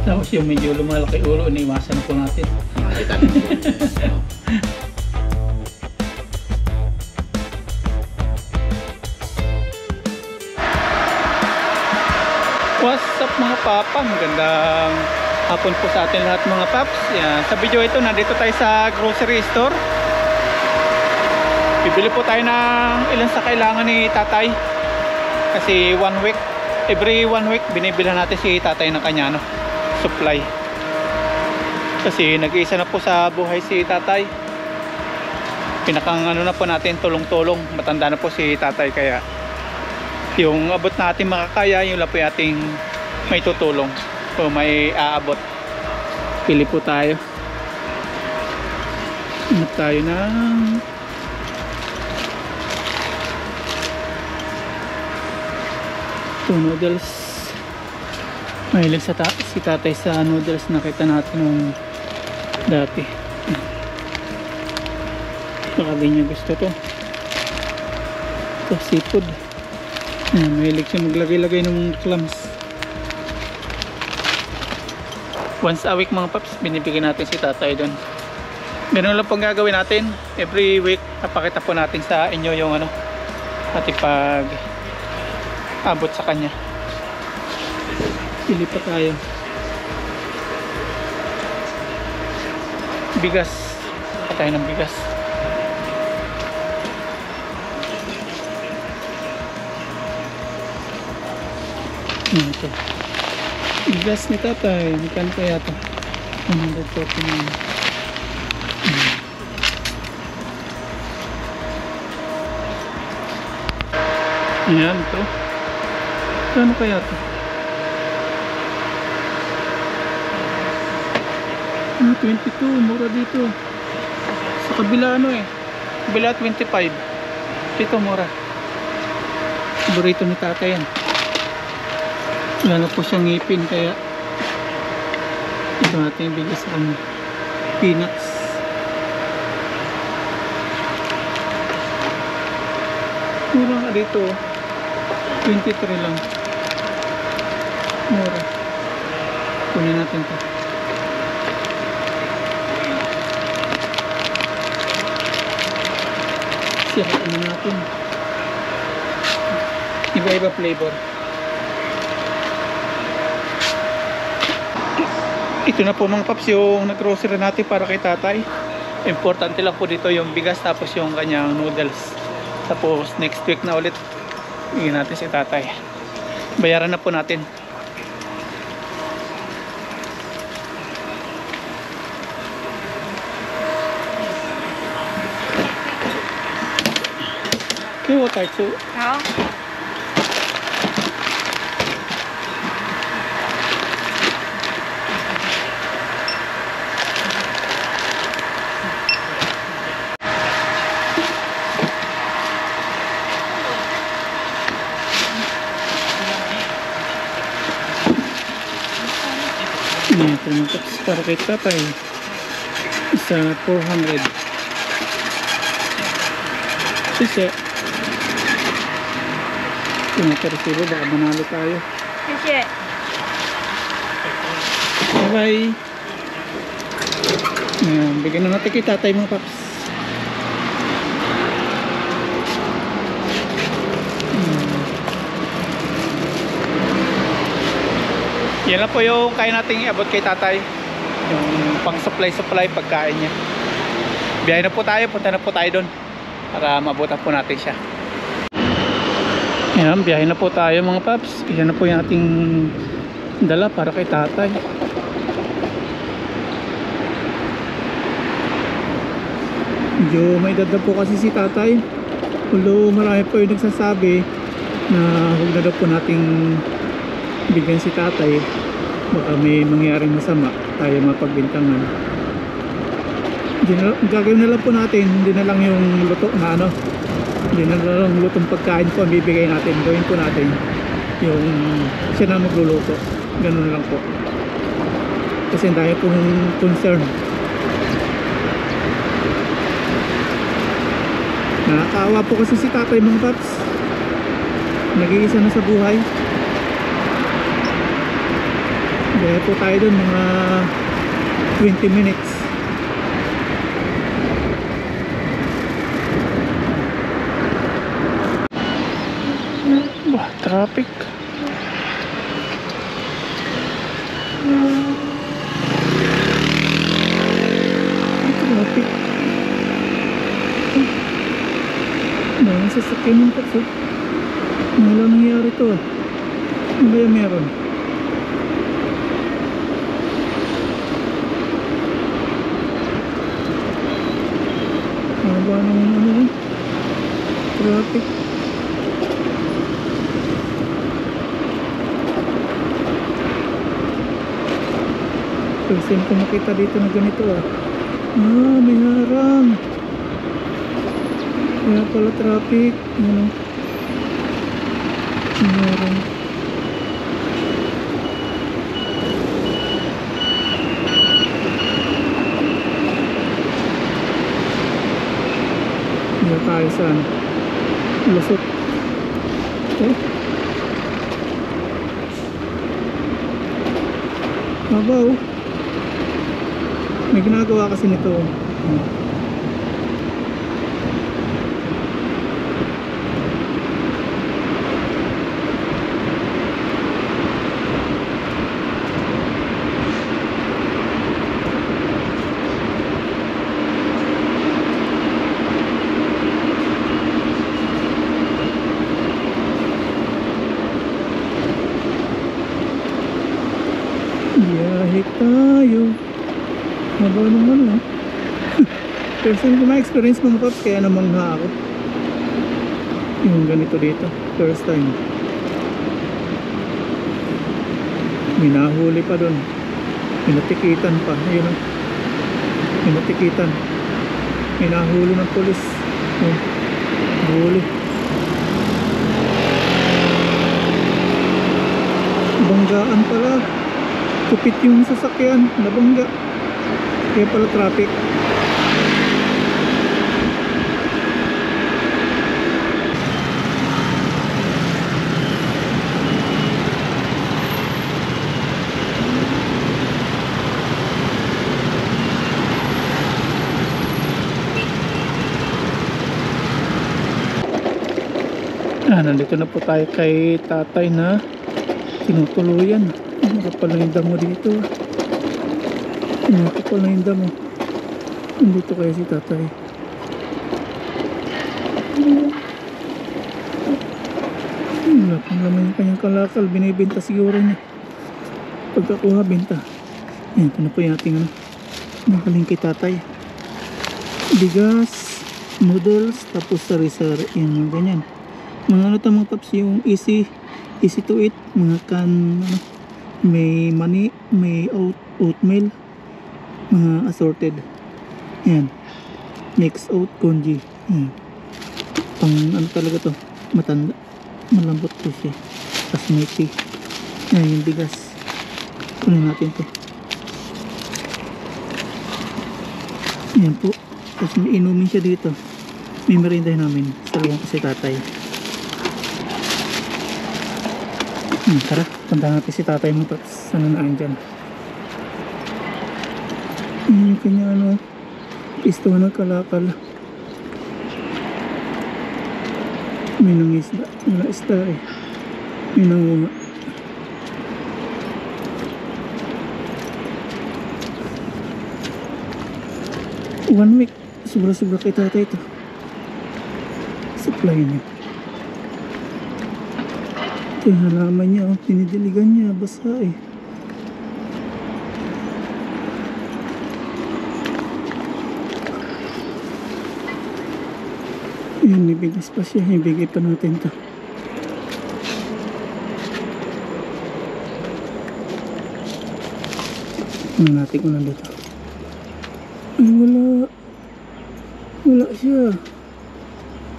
Tapos yung medyo lumalaki ulo, iniwasan po natin. Makita What's up mga papa? Magandang hapon po sa atin lahat mga paps. Yan. Sa video ito, nandito tayo sa grocery store. Bibili po tayo ng ilan sa kailangan ni tatay. Kasi every one week binibilhan natin si tatay ng kanya supply. Kasi nag-iisa na po sa buhay si tatay. Pinakang na po natin, tulong-tulong. Matanda na po si tatay, kaya yung abot natin makakaya, yung lang po ating may tutulong o may aabot. Pili po tayo. Hanap tayo ng noodles. Mahilig si tatay sa noodles, nakita natin nung dati. Baka di niya gusto to. Ito seafood. Mahilig siya maglagay-lagay ng clams. Once a week mga paps, binibigyan natin si tatay doon. Ganun lang pong gagawin natin. Every week, napakita po natin sa inyo yung ating pag abot sa kanya. Pili pa tayo. Bigas. Patay ng bigas. Ito. Bigas ni tatay. Magkano kaya ito? 149. Ayan ito. Ano kaya ito? 22, mura dito. Sa kabila kabila 25. Dito mura. Paborito ni tatay yan. Wala na po siyang ngipin, kaya ito natin bigay sa kanya. Peanuts. Mura nga dito. 23 lang. Mura. Kunin natin ito. Sirain na natin. Iba-iba flavor. Ito na po mga paps yung nag-grocery natin para kay tatay. Importante lang po dito yung bigas, tapos yung kanyang noodles. Tapos next week na ulit bigyan natin si tatay. Bayaran na po natin. Okay, what are you? Ja. Ito mga paps para kay tatay. Isa 400. Sisi. Ito na resibo, baka manalo tayo. 谢谢。 Bye bye. Ayan, bigyan na natin kay tatay mga paps. Yan lang po yung kaya nating iabot kay tatay. Yung pang supply pagkain niya. Biyahe na po tayo, punta na po tayo doon para maabutan po natin siya. Yan, biyahe na po tayo mga paps. Yan na po yung ating dala para kay tatay. Medyo may edad na po kasi si tatay. Although marami po yung nagsasabi na huwag na daw po nating bigyan si tatay, baka may mangyaring masama, tayo mapagbintangan. Gagawin na lang po natin, hindi na lang yung luto na hindi na lang lutong pagkain po ang bibigay natin. Gawin po natin yung siya na magluluto. Ganun na lang po, kasi dahil pong concern. Nakakaawa po kasi si tatay mga paps. Nag-iisa na sa buhay. Kaya po tayo dun mga 20 minutes. Wah, traffic. Traffic. Dahil sasakyan yung taxi. Wala nangyari to ah. Ano ba yung meron? Haba ng ano, traffic. First time ko makita dito na ganito ah. Ah, may harang. Kaya pala traffic. Ano? May harang. Hindi tayo saan? Lusot. Okay. Mabaw. May ginagawa kasi nito. Biyahe tayo. Haba naman ah. First time ko ma-experience mga paps, kaya namangha ako. Yung ganito dito, first time. Minahuli pa dun. Minatikitan pa. Ayun ah. Minatikitan. Minahuli ng polis. Oh, huli. Banggaan pala. Kupit yung sasakyan, nabangga. Kaya pala traffic. Nandito na po tayo kay tatay na tinutuluyan. Ano pala yung damo dito? Ano pala yung damo? Nandito kaya si tatay. Wala pang laman yung kanyang kalakal. Binibenta siguro niya. Pagkakuha, benta. Ayan, ito na po yung ating ano. Nakaling kay tatay. Bigas, noodles, tapos sari-sari. Yan, mga ganyan. Mga ano ito mga paps, yung easy to eat. Mga can, ano, may mani, may oatmeal, mga assorted. Yan, mix oat congee. Yan, pang ano talaga to, matanda, malambot to siya. Tapos may tea. Yan yung bigas. Kunin natin to. Yan po. Tapos may inumin siya dito. May merindahin namin. Sabihan ko si tatay. Tara, punta natin si tatay mo. Sana naan dyan. Yung kanya ano, istuhan ng kalakal. May nangisda. Wala isda eh. May nangunga. One week. Sobra-sobra kay tatay ito. Supply niya. Ito yung halaman niya, oh. Pinidiligan niya, basa eh. Ayan, ibigas pa siya. Ibigay pa natin ito. Ano natin kung nandito? Ay, wala. Wala siya.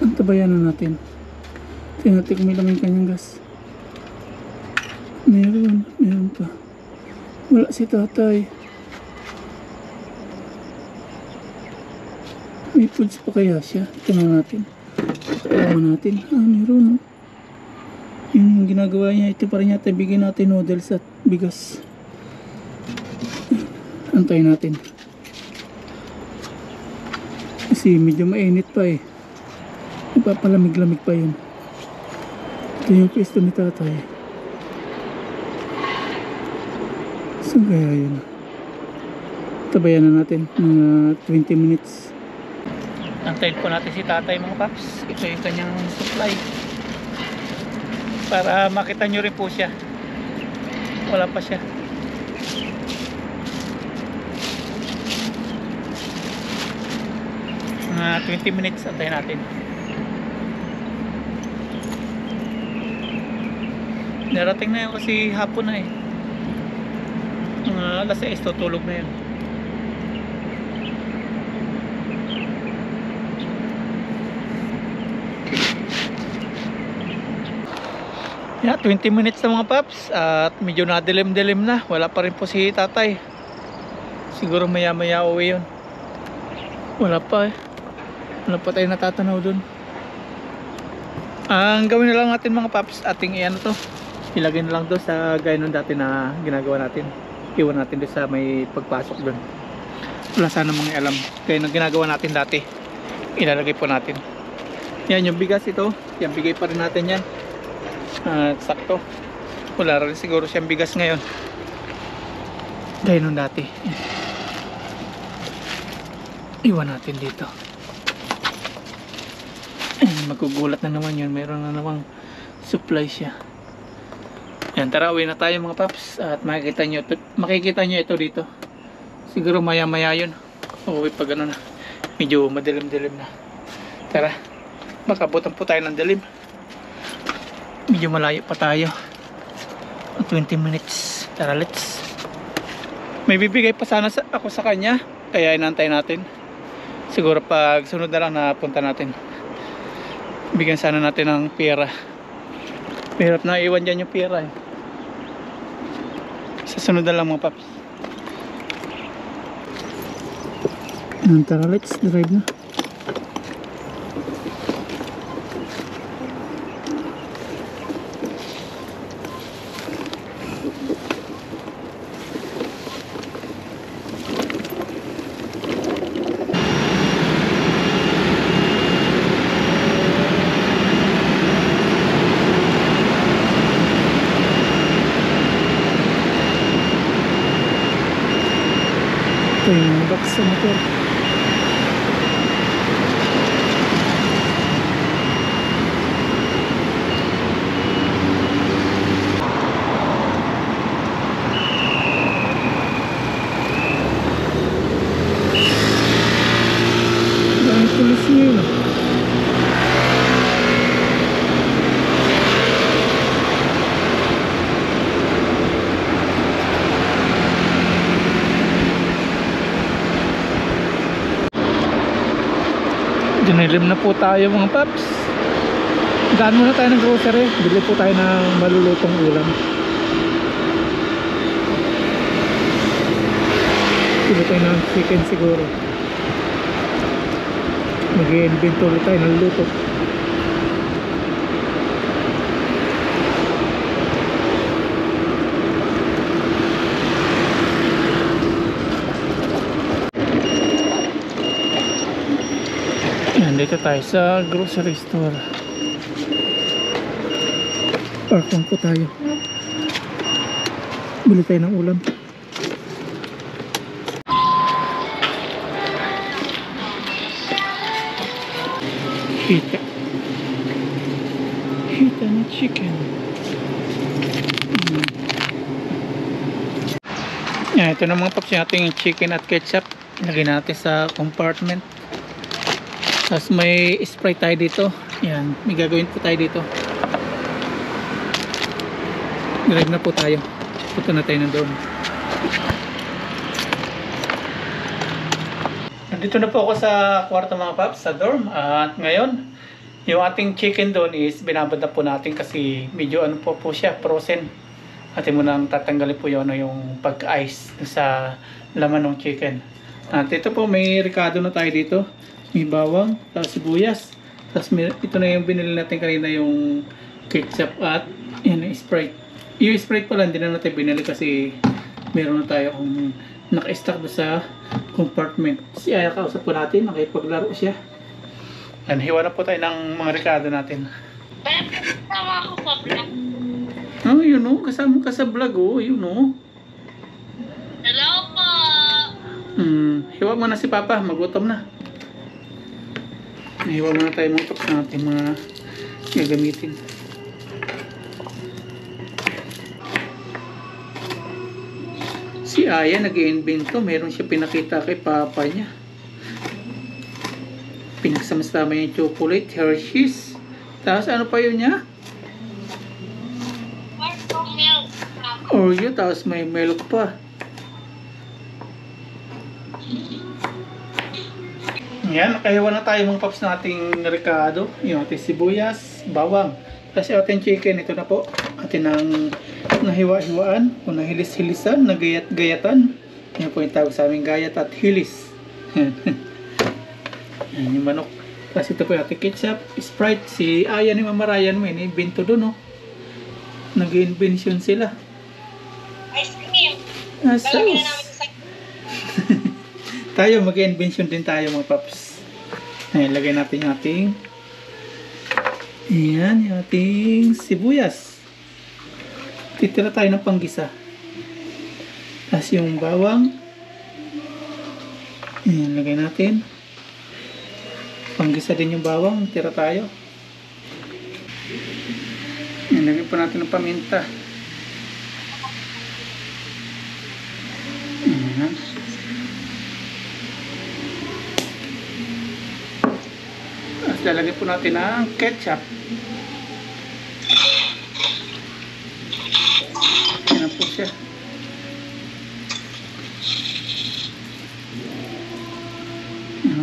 Antabayan na natin. Tingnan natin kung may laman kanyang gas. Meron pa. Wala si tatay. May foods pa kaya siya? Tingnan natin. Pakayaman natin. Meron. Yun yung ginagawa niya. Ito pa rin yata. Bigyan natin noodles at bigas. Antayin natin. Kasi medyo mainit pa eh. Ipapalamig-lamig pa yun. Ito yung pwesto ni tatay. Saan kaya yun? Tabayan na natin mga 20 minutes. Antayin po natin si tatay mga paps. Ito yung kanyang supply. Para makita nyo rin po siya. Wala pa siya. Mga 20 minutes antayin natin. Narating na yun kasi hapon na eh. Mga alas 6 tutulog na yun. Yeah, 20 minutes na mga paps at medyo nadilim-dilim na. Wala pa rin po si tatay. Siguro maya-maya uwi yun. Wala pa eh. Wala pa tayo natatanaw dun. Ang gawin na lang natin mga paps, ating iano to, ilagay na lang doon sa gaya nung dati na ginagawa natin. Iwan natin doon sa may pagpasok doon. Wala sana mga alam. Kaya nung ginagawa natin dati, ilalagay po natin. Yan yung bigas ito. Yan, bigay pa rin natin yan. Sakto. Wala rin siguro siyang bigas ngayon. Gaya nung dati. Iwan natin dito. Magugulat na naman yun. Mayroon na namang supply siya. Yan, tara uwi na tayo mga paps. At makikita nyo ito dito. Siguro maya maya yun. Uwi pag ano na. Medyo madilim-dilim na. Tara. Makabutan po tayo ng dilim. Medyo malayo pa tayo. 20 minutes. Tara, let's. May bibigay pa sana ako sa kanya. Kaya inantay natin. Siguro pag sunod na lang na punta natin. Bigyan sana natin ng pera. Mahirap na iwan dyan yung pera eh. Sa sunod na lang mga paps. Tara, let's drive na. Ito yung box sa motor. Dahil pulis niya yun. Dinilim na po tayo mga paps. Daan muna tayo ng grocery. Bili po tayo ng malulutong ulam. Bili tayo ng chicken siguro. Mag-inventory tayo ng luto. Dito tayo sa grocery store. Parkon po tayo. Bili tayo ng ulam. Hita. Hita na chicken. Yan, ito na mga paps yung ating chicken at ketchup. Ilagay natin sa compartment. Tapos may Sprite tayo dito. Yan, may gagawin po tayo dito. Drive na po tayo. Punta na tayo ng dorm. Nandito na po ako sa kwarto mga paps, sa dorm. At ngayon, yung ating chicken doon is binabad na po natin kasi medyo ano po siya, frozen. Atin mo nang tatanggalin po yung pag-ice sa laman ng chicken. At ito po, may ricado na tayo dito. May bawang, tapos sibuyas. Tapos ito na yung binili natin kanina, yung ketchup at yan, yung Sprite. Yung Sprite pala hindi na natin binili kasi meron na tayo kung naka-stack doon sa compartment. Si Aya, kausap po natin, nakipaglaro siya. And hiwa na po tayo ng mga rekado natin. Tama ako sa vlog. Oh, yun o, kasama ka sa vlog o, yun o. Hello po. Hiwa mo na si Papa, magutom na. Hiwa mo na tayo mga tops na ating mga gagamitin. Si Aya nag-iinvento, meron siya pinakita kay Papa niya. Pinagsama-sama yung chocolate, Hershey's. Tapos ano pa yun niya? Marco milk. Oreo, tapos may milk pa. Yan, nakahiwa na tayo mga paps na ating rekado. Yung ating sibuyas, bawang. Tapos yung ating chicken, ito na po. Atin ang nahiwa-hiwaan, o nahilis-hilisan, nagayat-gayatan. Yan po yung tawag sa aming gayat at hilis. Yan yung manok. Tapos ito po yung ating ketchup, Sprite. Si Aya ni Mama Ryan, may binto doon, nag-invention sila. Ice cream. Sauce. Lalagyan na namin sa Tayo, mag-invention din tayo mga paps. Ayan, lagay natin yung ating yung ating sibuyas. Titira tayo ng panggisa. Tapos yung bawang. Ayan, lagay natin. Panggisa din yung bawang. Tira tayo. Ayan, lagay po natin ng paminta. Ayan. Tapos lalagay po natin ang ketchup. Yan na po siya.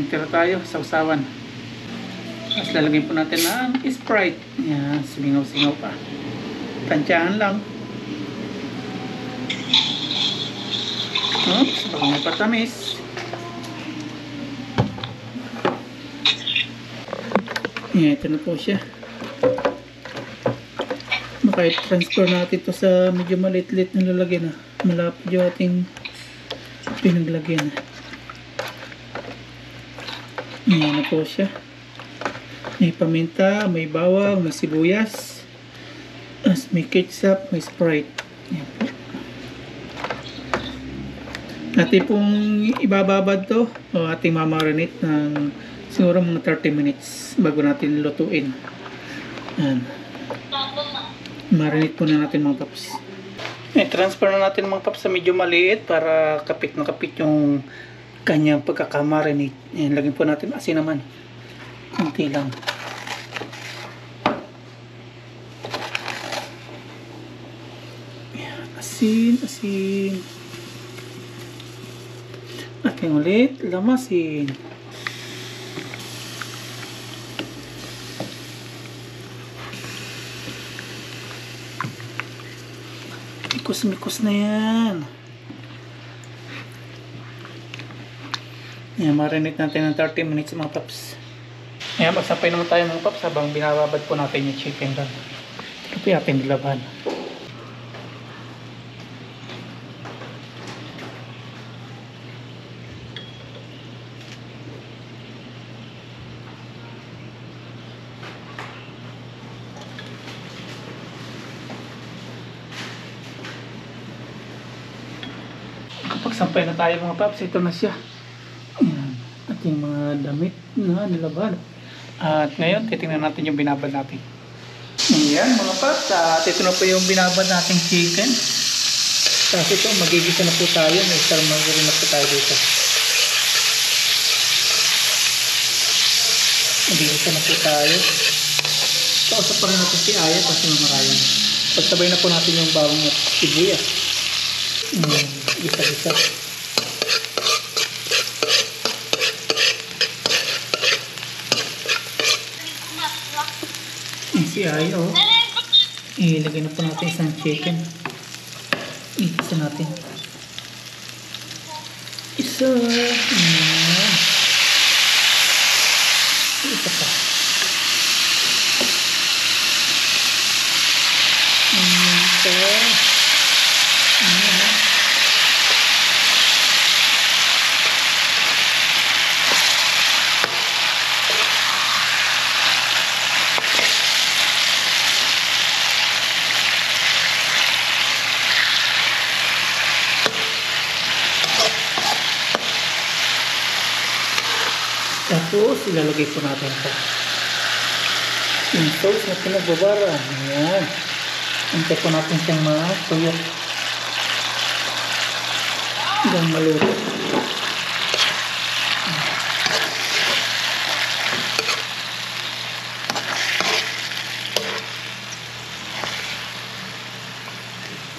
Tira tayo, sausawan. Tapos lalagay po natin ang Sprite. Yan, sumingaw-singaw pa. Tansyahan lang. Oops, baka may patamis. Yan, ito na po siya. Maka-transfer natin ito sa medyo maliit-liit na lalagyan na. Malapit yung ating pinaglagyan. Yan na po siya. May paminta, may bawang, may sibuyas. As may ketchup, may Sprite. Yan po. Ating pong ibababad to o ating mamarinate ng siguro mga 30 minutes bago natin lutuin. Yan. Marinate po na natin mga paps. Transfer na natin mga paps sa medyo maliit para kapit na kapit yung kanyang pagkakamarinate. Yan, lagyan po natin asin naman. Kunti lang. Yan, asin. Ating ulit, lamasin. Mikos na yan. Yan, marinate natin ng 30 minutes mga paps. Yan, magsampay naman tayo mga paps habang binababad po natin yung chicken doon. Ito po yung ating nilaban. Kapag sampay na tayo mga paps, ito na siya. Ayan, ating mga damit na nilaban. At ngayon, titingnan natin yung binabad natin. Ayan mga paps, at ito na po yung binabad nating chicken. Tapos ito, magigisa na po tayo. May sarmagurin na po tayo dito. Magigisa na po tayo. Kausap pa rin natin si Aya kasi mamarayan. Pagsabay na po natin yung bawang at sibuyas. Gisa-gisa. Si Aya, ilagay na po natin isang chicken. Isa natin. Isa. Isa pa. Ito. Tapos, ilalagay po natin ito. Yung sauce na pinagbabara. Ayan. Antay po natin siyang matuyo. Hanggang maluto.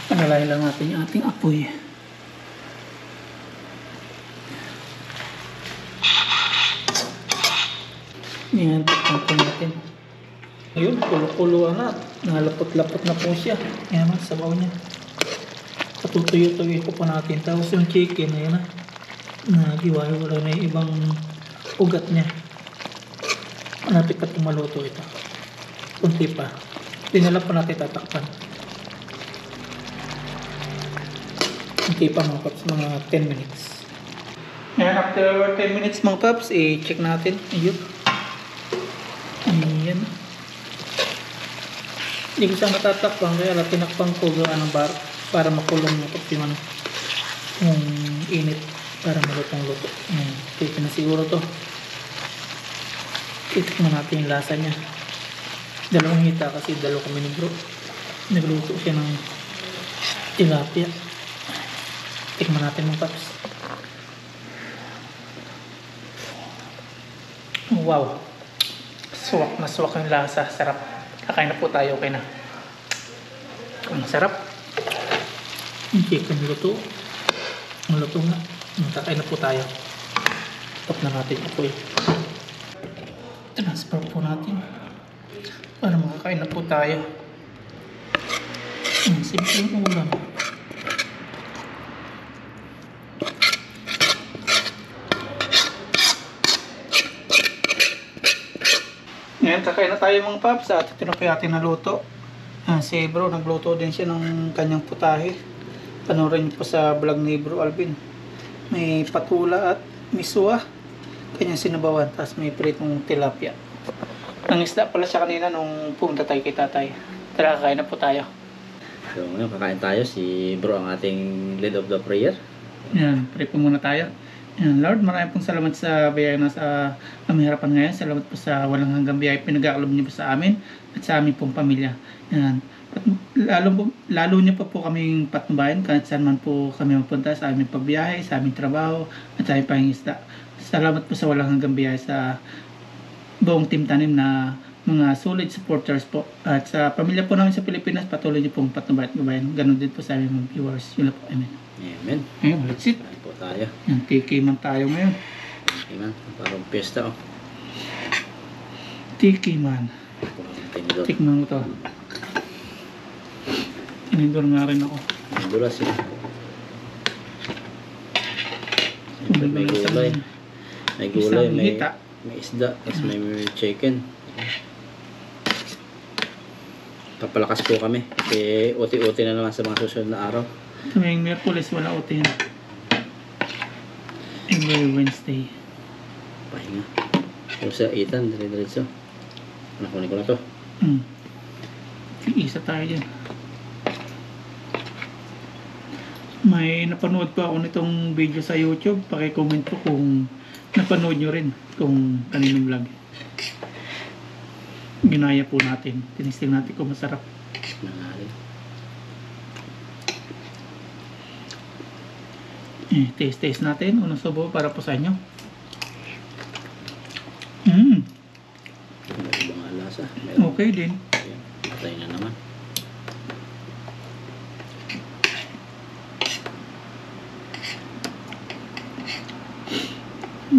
Panalahin lang natin yung ating apoy. Yan, takpan po natin. Ayun, kulo-kulo na. Nalapot-lapot na po siya. Ayan na, sabaw niya. Patutuyo-tuyo po natin. Tapos yung chicken, ayan na. Nagiwala na yung ibang ugat niya. Malapit na pumaluto ito. Kunti pa. Tinala po natin tatakpan. Kunti pa mga paps, mga 10 minutes. Ayan, after 10 minutes mga paps, i-check natin. Ayun. Ayan. Hindi ko siya natatakpan kaya tinakpan ko ng bar para makulong yung yung init para malutong-luto. Kaya na siguro to. Titikman natin yung lasa niya. Dalawang hita kasi dalawa kami ni bro. Nagluto siya ng tilapia. Tikman natin mga paps. Wow. Suwak na suwak yung lasa. Sarap. Kakain na po tayo. Okay na. Ang sarap. Yung chicken luto. Maluto na. Kakain na po tayo. Top na natin ito eh. Transfer po natin. Para makakain na po tayo. Simple ulam. Ngayon, kakain na tayo mga paps at ito na po yung ating naluto. Si bro, nagluto din siya ng kanyang putahe. Panoorin niyo po sa vlog ni Bro Alvin. May patula at miswa. Kanyang sinabawan. Tapos may pritong tilapia. Nangisda pala siya kanina nung pumunta tayo kay tatay. Tara, kakain na po tayo. So ngayon kakain tayo. Si bro ang ating lead of the prayer. Yan, pray po muna tayo. Yan, Lord, maraming pong salamat sa biyaya na sa aming harapan ngayon. Salamat po sa walang hanggang biyaya pinag-aalob niyo po sa amin at sa aming pong pamilya. Yan. At lalo niyo pa po kaming patnubayan kahit saan man po kami mapunta sa aming pagbiyahe, sa aming trabaho at sa aming pangingisda. Salamat po sa walang hanggang biyaya sa buong team tanim na mga solid supporters po. At sa pamilya po namin sa Pilipinas, patuloy niyo pong patnubayan at gabayan. Ganon din po sa aming mga viewers. Yun lang po. Amen. Amen. Ayun, that's it. Kain po tayo. Yan, tiki man tayo ngayon. Amen. Parang piyesta oh. Tiki man. Parang tinidor. Tikman mo to. Tinidor nga rin ako. Dulas eh. Siyempre may gulay. May gulay, may isda, tapos may chicken. Papalakas po kami. Kasi uti-uti na naman sa mga susunod na araw. Tuwing Miyerkules wala utin. Every Wednesday. Pahinga. Pero sa itan, dire-diretso. Nakunin ko na to. Isa tayo dyan. May napanood po ako nitong video sa YouTube. Paki-comment po kung napanood nyo rin kung kaninong vlog. Ginaya po natin. Tinisting natin kung masarap. Nangaling. Taste natin. Unang subo para po sa inyo. May ibang lasa. Meron. Okay din. Ayan. Patay na naman.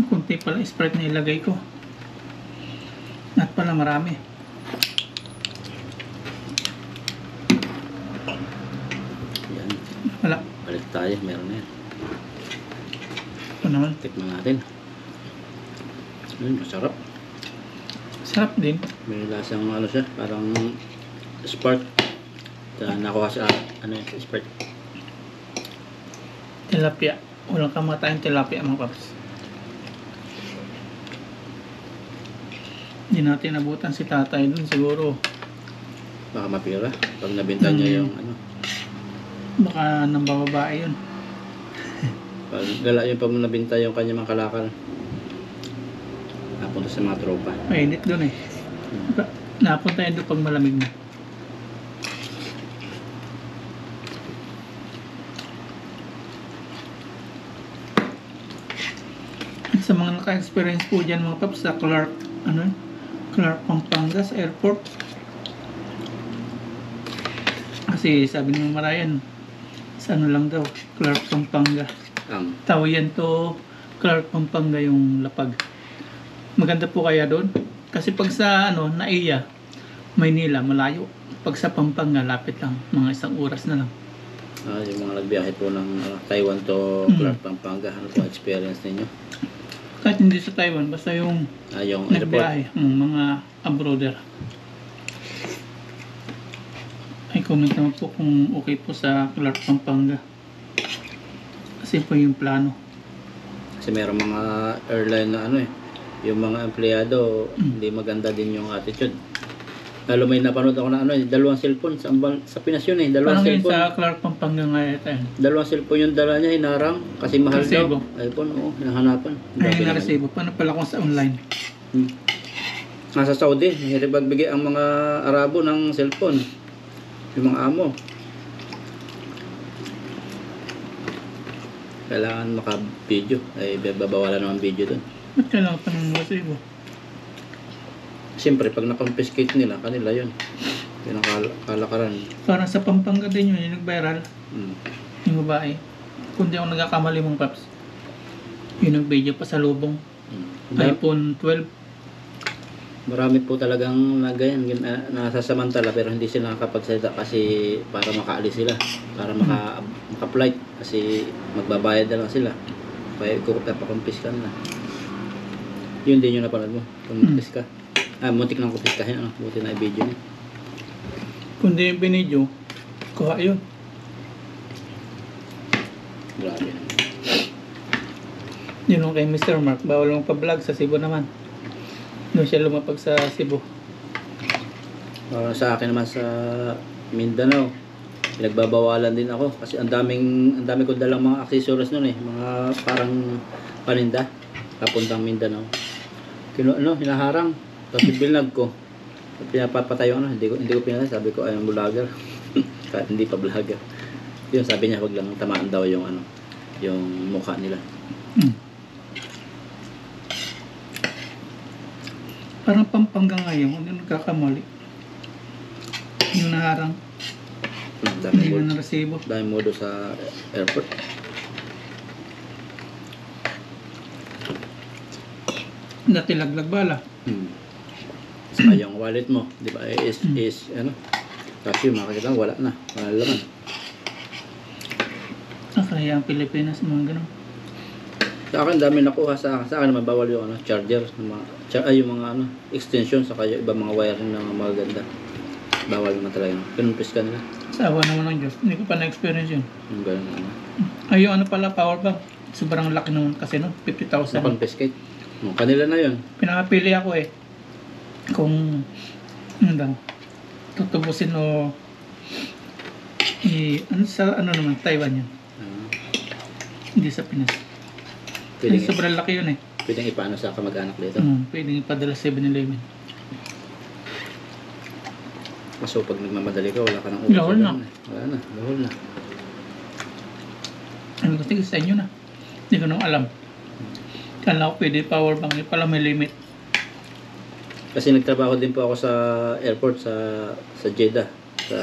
Kunti pala Sprite na ilagay ko. At pala marami. Yan. Wala. Balik tayo. Meron na yan. Ito naman. Tikman natin. Masarap. Sarap din. May lasang ano siya. Parang spark. Nakuha sa ano yung spark. Tilapia. Walang kamatayang tilapia mga paps. Hindi natin nabutan si tatay dun siguro. Baka mapira. Pag nabenta niya yung ano. Baka nang bababae yun. Pag gala yung pag nabenta yung kanya mga kalakal. Tapos papunta sa mga tropa. Mainit doon eh. Napunta yun doon pag malamig na. At sa mga naka-experience po dyan mga paps sa Clark, Clark, Pampanga sa airport. Kasi sabi ni Mama Ryan, sa ano lang daw, Clark, Pampanga. Tawayan to Clark, Pampanga yung lapag. Maganda po kaya doon? Kasi pag sa Naiya, Maynila, malayo. Pag sa Pampanga, lapit lang. Mga 1 oras na lang. Yung mga nagbiyahe po ng Taiwan to Clark, Pampanga, ano po experience ninyo? Kahit hindi sa Taiwan, basta yung Yung airport. nagbiyahe, mga abroader. Ay, comment naman po kung okay po sa Clark, Pampanga. Kasi po yung plano. Kasi meron mga airline na yung mga empleyado, hindi maganda din yung attitude. Lalo may napanood ako na 2 cellphone sa Pinas yun eh. 2 Parang yun cellphone. sa Clark, Pampanga nga ito. 2 cellphone yung dala niya, hinarang. Kasi mahal Resibo. daw. iPhone, hinahanapan. Ay, na-resibo. Paano pala kung sa online? Nasa Saudi, nilipagbigay ang mga Arabo ng cellphone. Yung mga amo. Kailangan maka-video. Ay, babawalan naman video doon. Ba't kailangan pa ng resibo? Siyempre, pag na-confiscate nila, kanila yun. Yung kalakaran. Parang sa Pampanga din yun, yung nag-viral. Yung babae. Kung di ako nagkakamali mong paps. Yung nag-video pa sa lubong. iPhone 12. Marami po talagang nasasamantala pero hindi sila nakakapagsalita kasi para makaalis sila. Para maka-flight. Kasi magbabayad na lang sila. Kaya pakumpiskan na. Yun din yung napanood mo. Kumpis ka. Muntik nang kumpiskahin. Buti na i-video niya. Kung di yung binidyo, kuha yun. Grabe. Yun yung kay Mr. Mark. Bawal mong pa-vlog sa Cebu naman. Doon siya lumapag sa Cebu. Sa akin naman sa Mindanao, pinagbabawalan din ako kasi ang dami ko dalang mga accessories noon eh, mga parang paninda papuntang Mindanao. Hinaharang. Tapos binag ko. Pinapapatay ko hindi ko pinatay, sabi ko ay vlogger. Kahit hindi pa vlogger. Yun sabi niya wag lang tamaan daw yung yung mukha nila. Parang Pampanga ngayon, kung nagkakamali. Yung naharang. Hindi mo na resibo. Dahil modo sa airport. Dati laglag bala. Saka yung wallet mo, di ba, is kasi makikita wala na. Wala laman. Kaya ang Pilipinas, mga ganun. Sa akin, dami nakuha sa akin naman bawal yung charger, yung mga extension, saka yung ibang mga wiring na magaganda. Bawal naman talaga. Kinumpis ka nila. Sa awa naman ng Diyos. Hindi ko pa na-experience yun. Yung gano'n Ay, yung pala, power bank. Sobrang laki naman kasi no, 50,000. Na-confiscate. Kanila na yun. Pinakapili ako eh. Kung, tutubusin o, naman, Taiwan yun. Hindi sa Pinas. Ay, sobrang laki yun eh. Pwedeng ipaano sa kamag-anak dito. Pwedeng ipadala 7-Eleven. Kaso pag nagmamadali ka, wala ka ng ulo. Gawal na. Wala na, gawal na. Ano ko, tigil sa inyo na. Hindi ko nang alam. Kala ko pwede power bank. Yung pala may limit. Kasi nagtrabaho din po ako sa airport sa Jeddah. Sa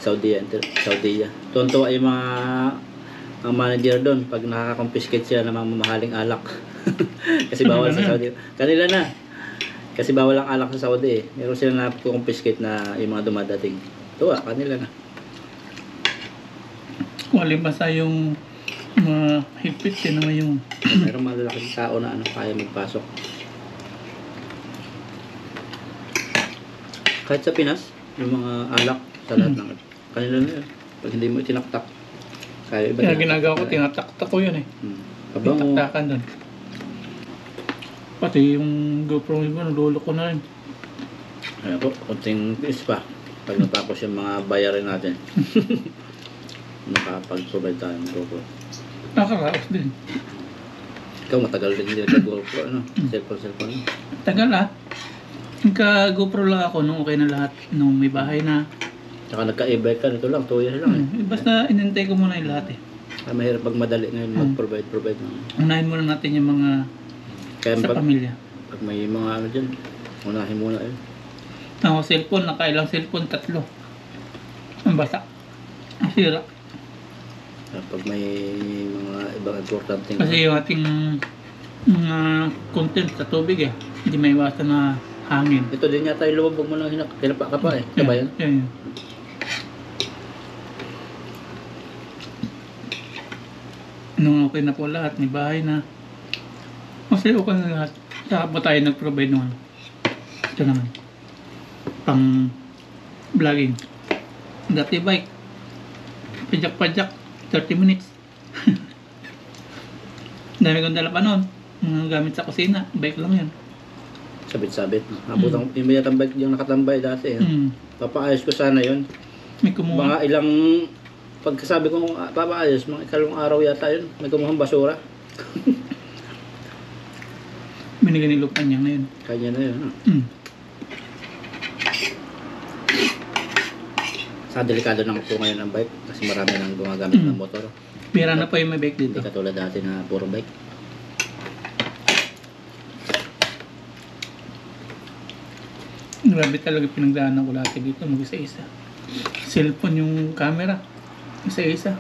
Saudi. Tuwan-tuwa yung ang manager doon pag nakaka-confiscate sila ng mga mamahaling alak. Kasi bawal sa Saudi. Kanila na. Kasi bawal ang alak sa Saudi eh. Meron sila na-confiscate na yung mga dumadating. Tuwa, kanila na. Kung alibasa yung mga higpit, yun naman yung... Meron malalaking tao na kaya magpasok. Kahit sa Pinas, yung mga alak sa lahat ng kanila na yun. Pag hindi mo itinaktak, kaya iba. Kaya ginagawa ko, tinataktak ko yun eh. Abango. Taktakan doon. Pati yung GoPro ko, nalulo ko na rin. Ayan po, konting tiis pa. Pag natapos yung mga bayarin natin. Makapag-provide tayo ng GoPro. Nakakaos din. Ikaw matagal din hindi nag-GoPro, ano? Cellphone. Tagal ah. Nagka-GoPro lang ako nung okay na lahat. Nung may bahay na. Tsaka nagka-e-bike ka, ito lang, 2 years lang eh. Basta inintay ko muna yung lahat eh. Mahirap pag madali ngayon mag-provide ng... Unahin muna natin yung mga Kaya sa pamilya. pag may mga ano dyan, unahin muna yun. Ako cellphone, nakailang cellphone, 3. Ang basa. Ang sira. Kaya pag may mga ibang importante Kasi yung ating mga content sa tubig eh. Hindi may iwasan na hangin. ito din yata yung lumabog mo lang hinapa ka pa eh. Diba yan? Yan. Nung okay na po lahat, may bahay na. Kasi okay na lahat. Saka pa tayo nag-provide naman. Ito naman. Pang vlogging. Dati bike. Pajak-pajak. 30 minutes. Dami kong dala pa noon. Mga gamit sa kusina. Bike lang yan. Sabit-sabit. Habutang yung may tambay yung nakatambay dati. Papaayos ko sana yun. May kumuha. Mga ilang pagkasabi ko papaayos, mga ikalawang araw yata yun. May kumuhang basura. Binigyan ni Lupan niya ngayon. Kanya na yun. Sa delikado na po ngayon ang bike kasi marami nang gumagamit ng motor. Pira na pa yung may bike Hindi dito. katulad dati na puro bike. Grabe talaga pinagdaanan ko dati dito mag-isa-isa. Cellphone yung camera. Isa-isa.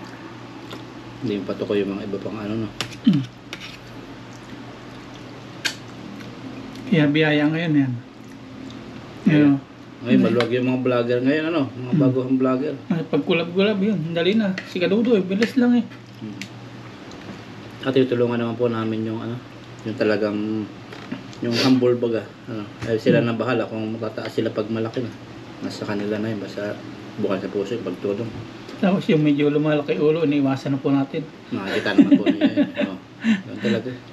Hindi yung patukoy yung mga iba pang ano no. Kaya biyaya ngayon yan. Ngayon, Ngayon maluwag yung mga vlogger ngayon ano, mga baguhang vlogger. ay, pag kulab-kulab yun, dali na. Si Kadudo eh, bilis lang eh. At tutulungan naman po namin yung ano, yung talagang yung humble baga. Ano, ay sila na bahala kung matataas sila pag malaki na. Nasa kanila na yun, basta bukal sa puso yung pagtulong. Tapos yung medyo lumalaki ulo, iniiwasan na po natin. Makikita naman po niya yun. Ano, yun talaga.